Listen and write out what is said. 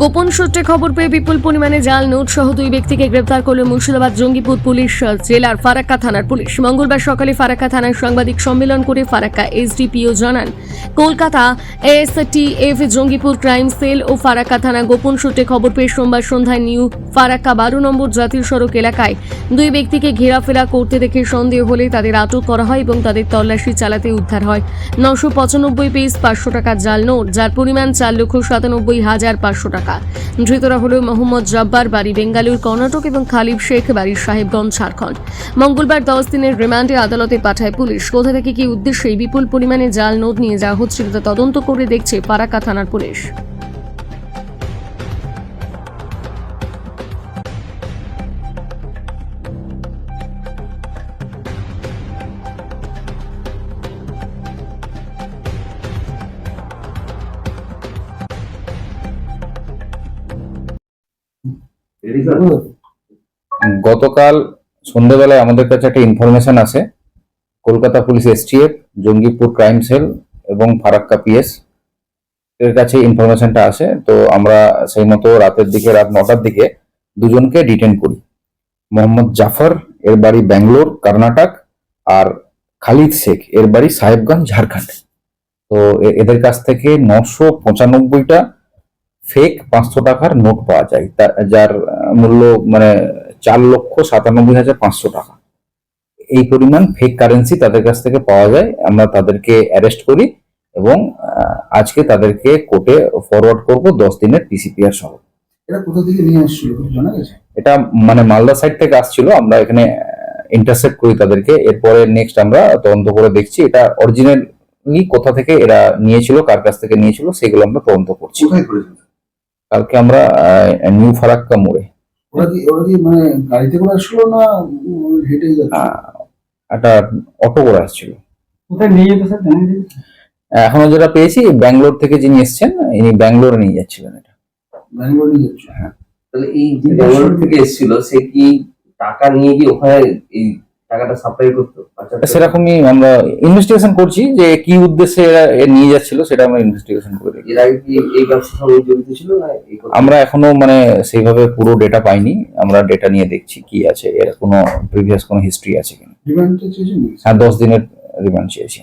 গোপন সূত্রে খবর পেয়ে বিপুল পরিমাণে জাল নোট সহ দুই ব্যক্তিকে গ্রেপ্তার করল মুর্শিদাবাদ জঙ্গিপুর পুলিশ জেলার ফারাক্কা থানার পুলিশ। মঙ্গলবার সকালে ফারাক্কা থানায় সাংবাদিক সম্মেলন করে ফারাক্কা এসডিপিও জানান, Kolkata STF Jangipur crime cell ও ফারাক্কা থানা গোপন সূত্রে খবর পেয়ে সোমবার সন্ধ্যায় নিউ ফারাক্কা 12 নম্বর জাতীয় সড়ক এলাকায় দুই ব্যক্তিকে ঘেরাফেরা করতে দেখে সন্দেহ হলে তাদের আটক করা হয় এবং তাদের তল্লাশি চালাতে উদ্ধার হয় 995 পিস 500 টাকার জাল নোট, যার পরিমাণ 4,97,500 টাকা। ধৃতরা হল মোহাম্মদ জব্বার, বাড়ি বেঙ্গালুর কর্ণাটক, এবং খালিদ শেখ, বাড়ি সাহেবগঞ্জ ঝাড়খণ্ড। মঙ্গলবার 10 দিনের রিমান্ডে আদালতে পাঠায় পুলিশ। কোথা থেকে কি উদ্দেশ্যে বিপুল পরিমাণে জাল নোট নিয়ে যাওয়া হচ্ছিল তা তদন্ত করে দেখছে ফারাক্কা থানার পুলিশ। গতকাল সন্ধ্যাবেলায় আমাদের কাছে একটা ইনফরমেশন আসে, Kolkata police STF, Jangipur crime sell এবং ফারাক্কা পিএস এর কাছে ইনফরমেশনটা আসে। তো আমরা সেই মতো রাতের দিকে, রাত 9টার দিকে দুজনকে ডিটেন করি। মোহাম্মদ জাফর, এর বাড়ি ব্যাঙ্গালোর কর্ণাটক, আর খালিদ শেখ, এর বাড়ি সাহেবগঞ্জ ঝাড়খণ্ড। তো এদের কাছ থেকে 995টা ফেক 500 টাকার নোট পাওয়া যায়, যার মূল্য 4,97,500 টাকা। এই পরিমাণ ফেক কারেন্সি তাদের কাছ থেকে পাওয়া যায়। আমরা তাদেরকে অ্যারেস্ট করি এবং আজকে তাদেরকে কোর্টে ফরওয়ার্ড করব 10 দিনের পিসিপিআর সহ। এটা কোথা থেকে নিয়ে আসছিল জানা গেছে? এটা মালদা সাইড থেকে আসছিল, আমরা এখানে ইন্টারসেপ্ট করি তাদেরকে। এরপরে নেক্সট আমরা তদন্ত করে দেখছি এটা অরিজিনালি কোথা থেকে এরা নিয়েছিল, কার কাছ থেকে নিয়েছিল, সেগুলো আমরা তদন্ত করছি। কোথায় করেছিল? কালকে আমরা নিউ ফারাক্কা মোড়ে। ওরা কি গাড়িতে করে আসছিল না হেঁটে যাচ্ছে? একটা অটো করে আসছিল। কোথায় নিয়ে যেতে স্যার জানেন? এখনো যেটা পেয়েছি, ব্যাঙ্গালোর থেকে যিনি এসছেন ইনি ব্যাঙ্গালোরে নিয়ে যাচ্ছিলেন। এটা ব্যাঙ্গালোর নিয়ে যাচ্ছে। হ্যাঁ। তাহলে এই যে ব্যাঙ্গালোর থেকে এসেছিল, সে কি টাকা নিয়ে গিয়ে ওখানে এই টাকাটা সাপ্লাই করতো? সেরকমই আমরা ইনভেস্টিগেশন করছি যে কি উদ্দেশ্যে এরা নিয়ে যাচ্ছিল, সেটা আমরা ইনভেস্টিগেশন করে দেখি। এর আগে কি এই ব্যবসার সঙ্গে জড়িত ছিল না? আমরা এখনো সেইভাবে পুরো ডেটা পাইনি। আমরা ডেটা নিয়ে দেখছি কি আছে, এর কোনো প্রিভিয়াস কোনো হিস্ট্রি আছে কিনা। রিমান্ডে চেয়েছেন? হ্যাঁ, 10 দিনের রিমান্ড চেয়েছি।